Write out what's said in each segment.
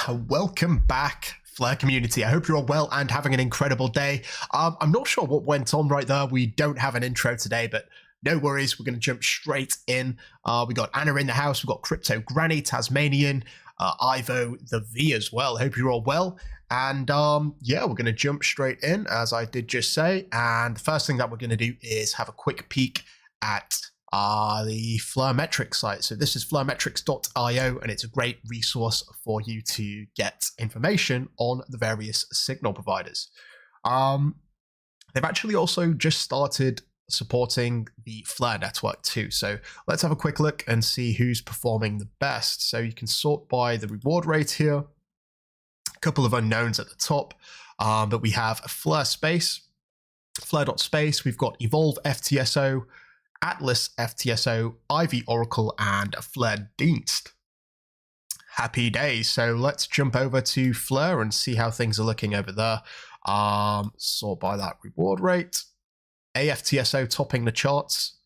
Welcome back, Flare community. I hope you're all well and having an incredible day. I'm not sure what went on right there. We don't have an intro today, but no worries. We're going to jump straight in. We got Anna in the house. We've got Crypto Granny, Tasmanian, Ivo, the V as well. Hope you're all well. And yeah, we're going to jump straight in, as I did just say. And the first thing that we're going to do is have a quick peek at the Flaremetrics site. So this is flaremetrics.io, and it's a great resource for you to get information on the various signal providers. They've actually also just started supporting the Flare network too. So let's have a quick look and see who's performing the best. So you can sort by the reward rate here. A couple of unknowns at the top, but we have Flare Space, Flare.space. We've got Evolve FTSO, Atlas FTSO, Ivy Oracle, and Flare Dienst. Happy days. So let's jump over to Flare and see how things are looking over there. Sort by that reward rate. AFTSO topping the charts.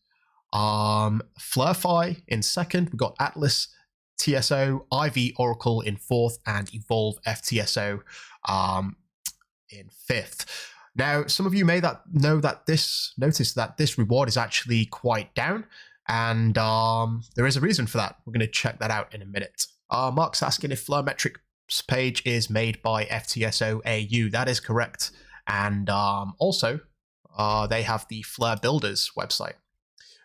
FlareFi in second. We've got Atlas TSO, Ivy Oracle in fourth, and Evolve FTSO in fifth. Now, some of you may notice that this reward is actually quite down, and there is a reason for that. We're going to check that out in a minute. Mark's asking if Flaremetrics page is made by FTSO AU. That is correct, and also they have the Flare Builders website.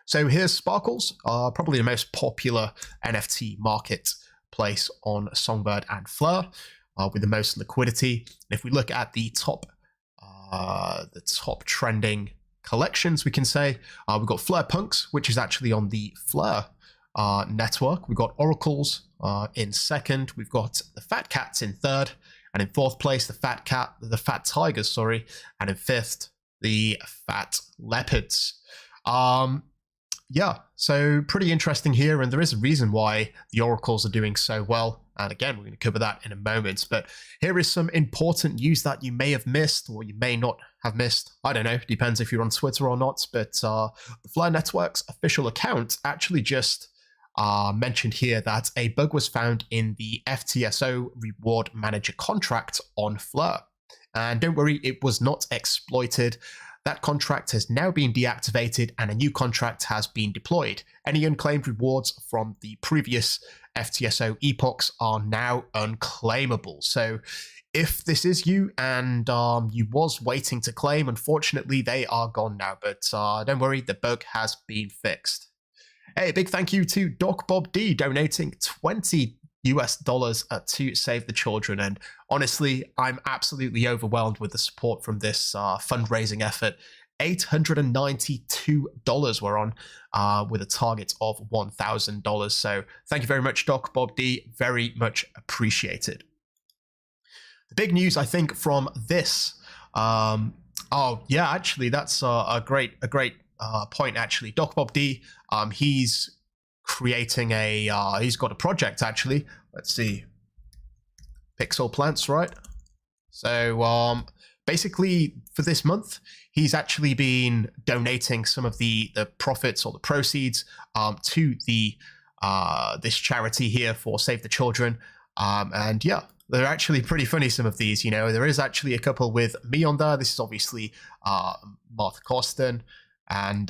So here's Sparkles, probably the most popular NFT marketplace on Songbird and Flare, with the most liquidity. And if we look at the top trending collections, we can say we've got Flare Punks, which is actually on the Flare network. We've got Oracles in second. We've got the Fat Cats in third, and in fourth place the Fat Tigers, sorry, and in fifth the Fat Leopards. Yeah, so pretty interesting here, and there is a reason why the Oracles are doing so well. And again, we're going to cover that in a moment. But here is some important news that you may have missed, or you may not have missed. I don't know, depends if you're on Twitter or not. But the Flare Network's official account actually just mentioned here that a bug was found in the FTSO Reward Manager contract on Flare. And don't worry, it was not exploited. That contract has now been deactivated and a new contract has been deployed. Any unclaimed rewards from the previous FTSO epochs are now unclaimable. So if this is you and you was waiting to claim, unfortunately they are gone now, but don't worry, the bug has been fixed. Hey, a big thank you to Doc Bob D donating $20 to Save the Children. And honestly, I'm absolutely overwhelmed with the support from this fundraising effort. $892 we're on, with a target of $1,000. So thank you very much, Doc Bob D. Very much appreciated. The big news, I think, from this. Oh yeah, actually, that's a great point. Actually, Doc Bob D. He's creating he's got a project actually. Let's see, Pixel Plants, right? So basically for this month he's actually been donating some of the profits or the proceeds to the this charity here for Save the Children, and yeah, they're actually pretty funny, some of these. You know, there is actually a couple with me on there. This is obviously Martha Costin, and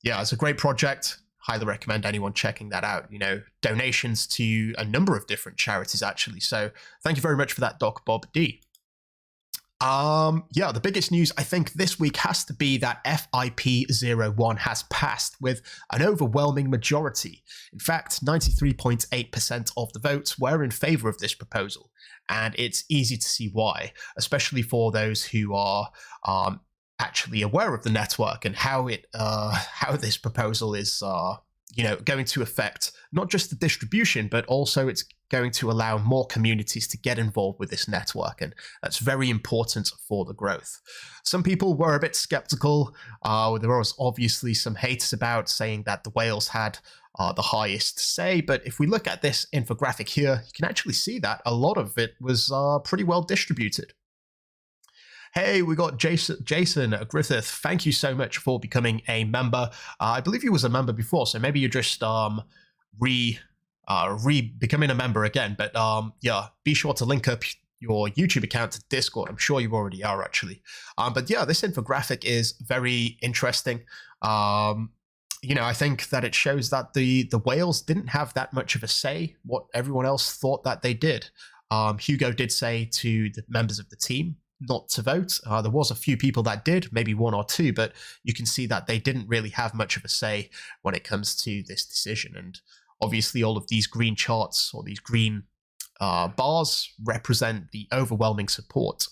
yeah, it's a great project. Highly recommend anyone checking that out. You know, donations to a number of different charities actually. So thank you very much for that, Doc Bob D. Yeah, the biggest news I think this week has to be that FIP01 has passed with an overwhelming majority. In fact, 93.8% of the votes were in favor of this proposal, and it's easy to see why, especially for those who are actually aware of the network and how this proposal is you know, going to affect not just the distribution, but also it's going to allow more communities to get involved with this network, and that's very important for the growth. Some people were a bit skeptical. There was obviously some haters about, saying that the whales had the highest say, but if we look at this infographic here, you can actually see that a lot of it was pretty well distributed. Hey, we got Jason Griffith. Thank you so much for becoming a member. I believe you was a member before, so maybe you're just becoming a member again. But yeah, be sure to link up your YouTube account to Discord. I'm sure you already are, actually. But yeah, this infographic is very interesting. I think that it shows that the whales didn't have that much of a say what everyone else thought that they did. Hugo did say to the members of the team not to vote. There was a few people that did, maybe one or two, but you can see that they didn't really have much of a say when it comes to this decision. And obviously all of these green charts or these green bars represent the overwhelming support.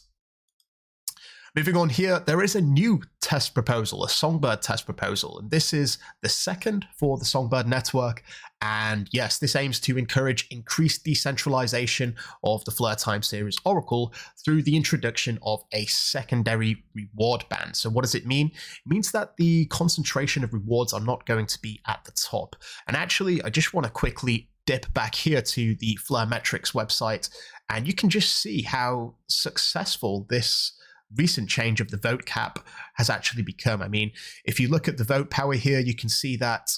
Moving on here, there is a new test proposal, a Songbird test proposal, and this is the second for the Songbird network. And yes, this aims to encourage increased decentralization of the Fleur time series Oracle through the introduction of a secondary reward band. So what does it mean? It means that the concentration of rewards are not going to be at the top. And actually, I just want to quickly dip back here to the Fleur Metrics website, and you can just see how successful this recent change of the vote cap has actually become. I mean, if you look at the vote power here, you can see that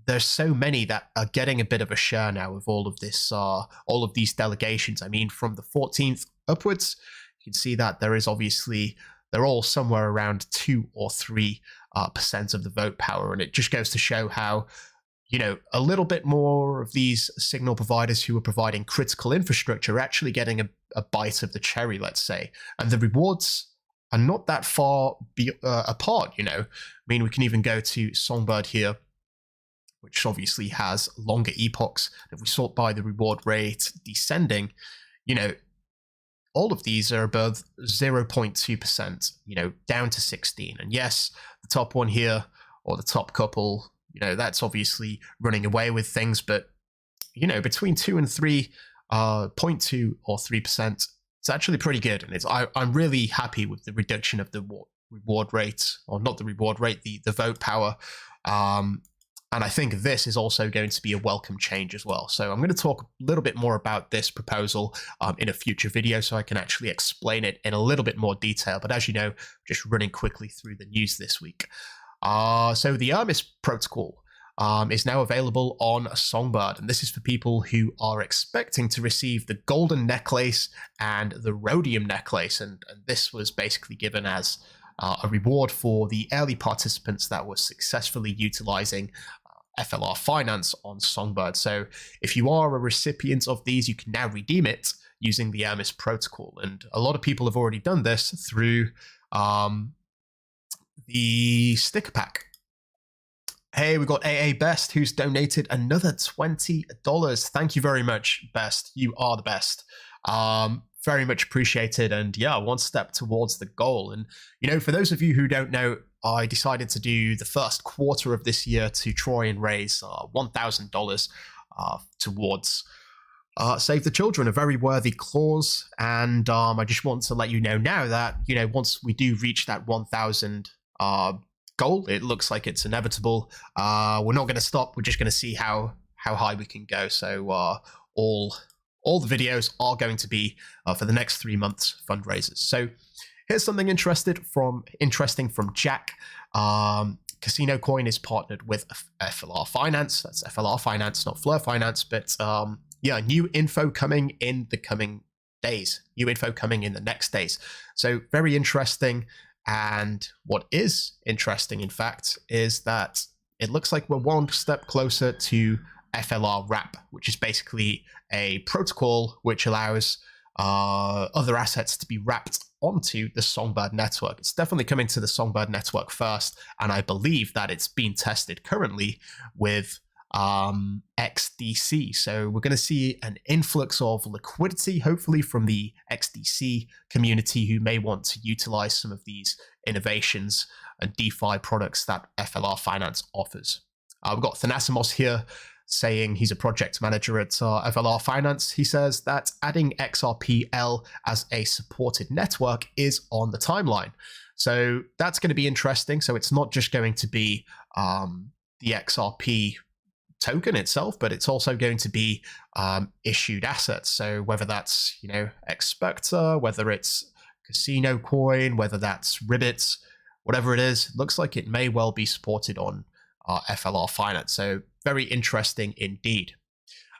there's so many that are getting a bit of a share now of all of this, all of these delegations. I mean, from the 14th upwards, you can see that there is obviously, they're all somewhere around 2 or 3% of the vote power. And it just goes to show how, a little bit more of these signal providers who are providing critical infrastructure are actually getting a bite of the cherry, let's say. And the rewards are not that far apart, I mean, we can even go to Songbird here, which obviously has longer epochs. If we sort by the reward rate descending, all of these are above 0.2%, down to 16. And yes, the top one here, or the top couple, that's obviously running away with things, but, between 2 and 3, 0.2 or 3%, it's actually pretty good. And I'm really happy with the reduction of the reward rate, or not the reward rate, the vote power. And I think this is also going to be a welcome change as well. So I'm going to talk a little bit more about this proposal in a future video, so I can actually explain it in a little bit more detail. But as you know, just running quickly through the news this week. So the Hermes protocol is now available on Songbird, and this is for people who are expecting to receive the golden necklace and the rhodium necklace, and this was basically given as a reward for the early participants that were successfully utilizing FLR Finance on Songbird. So if you are a recipient of these, you can now redeem it using the Hermes protocol, and a lot of people have already done this through the sticker pack. Hey, we got AA Best, who's donated another $20. Thank you very much, Best. You are the best. Very much appreciated. And yeah, one step towards the goal. And, for those of you who don't know, I decided to do the first quarter of this year to try and raise $1,000 towards Save the Children, a very worthy cause. And I just want to let you know now that, once we do reach that 1,000 goal, it looks like it's inevitable. We're not going to stop. We're just going to see how high we can go. So all the videos are going to be for the next 3 months fundraisers. So here's something interesting from Jack. Casino Coin is partnered with FLR Finance. That's FLR Finance, not Fleur Finance. But yeah, new info coming in the coming days. New info coming in the next days. So very interesting. And what is interesting, in fact, is that it looks like we're one step closer to FLR wrap, which is basically a protocol which allows other assets to be wrapped onto the Songbird network. It's definitely coming to the Songbird network first, and I believe that it's being tested currently with XDC. So we're going to see an influx of liquidity, hopefully from the XDC community who may want to utilize some of these innovations and DeFi products that FLR Finance offers. We've got Thanasimos here saying he's a project manager at FLR Finance. He says that adding XRPL as a supported network is on the timeline. So that's going to be interesting. So it's not just going to be the XRP token itself, but it's also going to be issued assets. So whether that's, Expector, whether it's Casino Coin, whether that's Ribbits, whatever it is, looks like it may well be supported on FLR Finance. So very interesting indeed.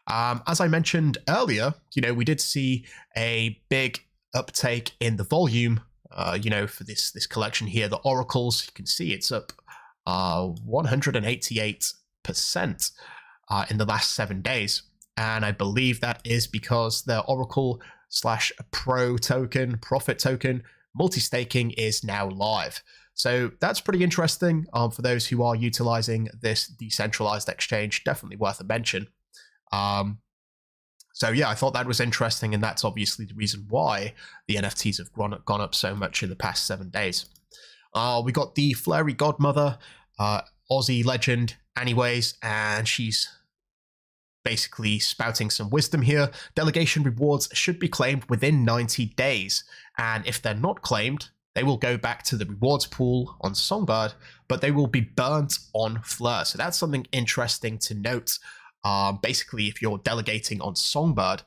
As I mentioned earlier, we did see a big uptake in the volume, for this collection here, the oracles. You can see it's up 188% in the last 7 days. And I believe that is because the Oracle / Pro token, profit token, multi-staking is now live. So that's pretty interesting for those who are utilizing this decentralized exchange. Definitely worth a mention. So yeah, I thought that was interesting, and that's obviously the reason why the NFTs have gone up so much in the past 7 days. We got the Flurry Godmother, Aussie legend anyways, and she's basically spouting some wisdom here. Delegation rewards should be claimed within 90 days, and if they're not claimed, they will go back to the rewards pool on Songbird, but they will be burnt on Fleur. So that's something interesting to note. Basically, if you're delegating on Songbird,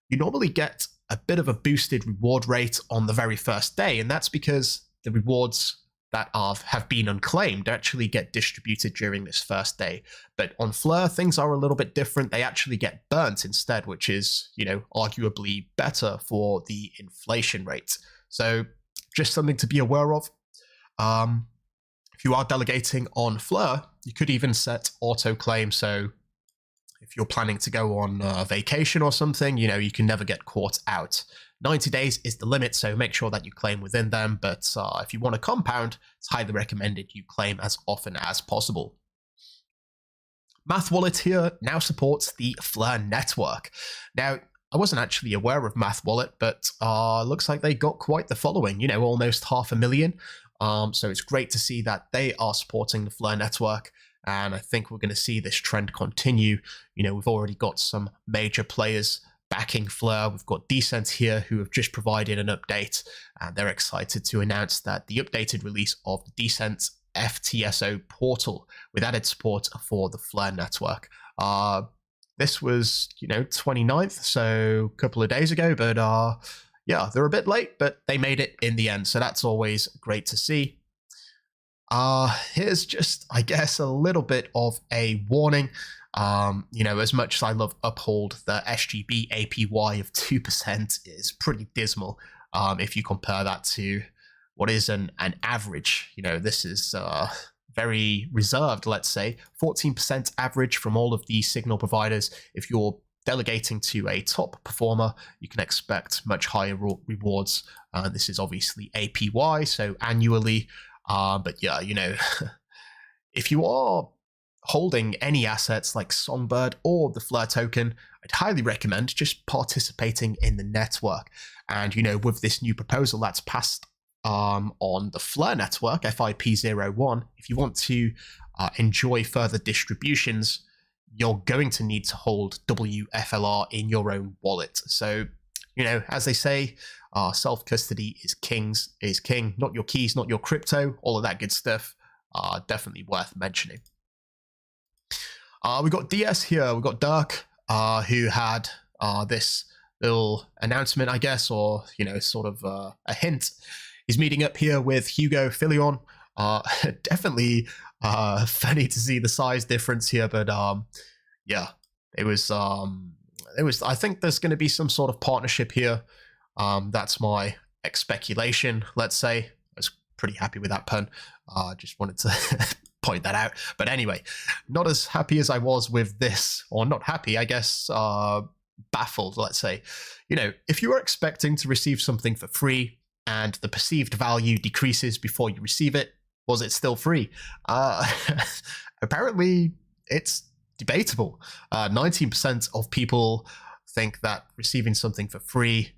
you normally get a bit of a boosted reward rate on the very first day, and that's because the rewards that have been unclaimed actually get distributed during this first day. But on Fleur, things are a little bit different. They actually get burnt instead, which is, arguably better for the inflation rate. So just something to be aware of. If you are delegating on Fleur, you could even set auto claim. So if you're planning to go on vacation or something, you can never get caught out. 90 days is the limit, so make sure that you claim within them. But if you want to compound, it's highly recommended you claim as often as possible. Math Wallet here now supports the Fleur network. Now, I wasn't actually aware of Math Wallet, but looks like they got quite the following, almost 500,000. So it's great to see that they are supporting the Fleur network. And I think we're going to see this trend continue. We've already got some major players backing Fleur. We've got Decent here who have just provided an update, and they're excited to announce that the updated release of the Decent FTSO portal with added support for the Fleur network. This was, 29th, so a couple of days ago, but yeah, they're a bit late, but they made it in the end. So that's always great to see. Here's just, I guess, a little bit of a warning. As much as I love Uphold, the SGB APY of 2% is pretty dismal. If you compare that to what is an average, this is very reserved, let's say, 14% average from all of these signal providers. If you're delegating to a top performer, you can expect much higher rewards. This is obviously APY, so annually. But yeah, if you are holding any assets like Songbird or the Fleur token, I'd highly recommend just participating in the network. And, with this new proposal that's passed on the Fleur network, FIP01, if you want to enjoy further distributions, you're going to need to hold WFLR in your own wallet. So, as they say, self-custody is king, not your keys, not your crypto, all of that good stuff. Definitely worth mentioning. We got DS here. We got Dirk, who had this little announcement, I guess, or sort of a hint. He's meeting up here with Hugo Filion. Definitely funny to see the size difference here, but yeah, it was. I think there's going to be some sort of partnership here. That's my speculation, let's say. I was pretty happy with that pun. Just wanted to point that out. But anyway, not as happy as I was with this, or not happy, I guess, baffled, let's say. If you were expecting to receive something for free and the perceived value decreases before you receive it, was it still free? Apparently, it's debatable. 19% of people think that receiving something for free,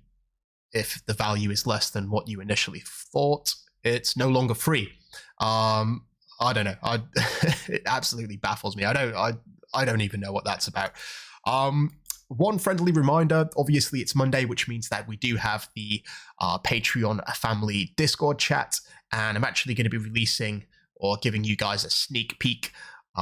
if the value is less than what you initially thought, it's no longer free. I don't know. It absolutely baffles me. I don't even know what that's about. One friendly reminder, obviously it's Monday, which means that we do have the Patreon family Discord chat, and I'm actually going to be releasing or giving you guys a sneak peek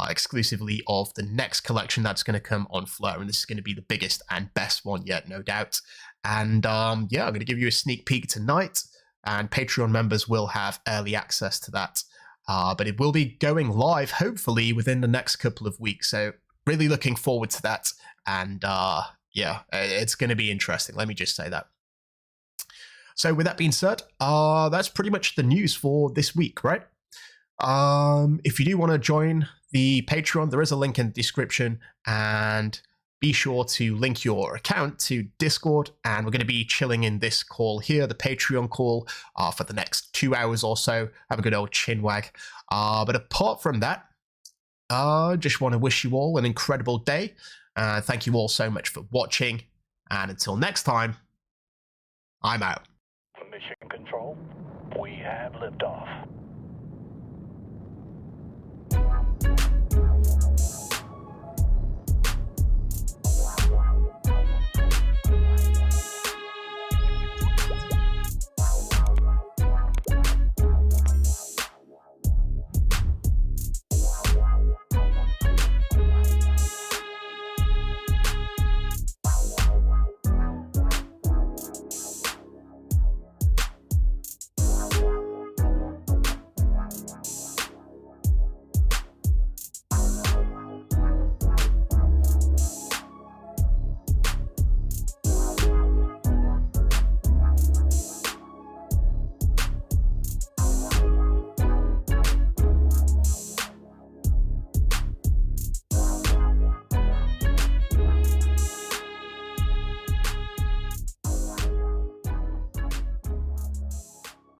exclusively of the next collection that's going to come on Fleur, and this is going to be the biggest and best one yet, no doubt. And yeah, I'm going to give you a sneak peek tonight, and Patreon members will have early access to that. But it will be going live, hopefully, within the next couple of weeks. So really looking forward to that. and yeah, it's going to be interesting. Let me just say that. So with that being said, that's pretty much the news for this week, right? If you do want to join the Patreon, there is a link in the description, and be sure to link your account to Discord, and we're going to be chilling in this call here, the Patreon call, for the next 2 hours or so. Have a good old chinwag. But apart from that, just want to wish you all an incredible day. Thank you all so much for watching, and until next time, I'm out. Mission Control, we have liftoff.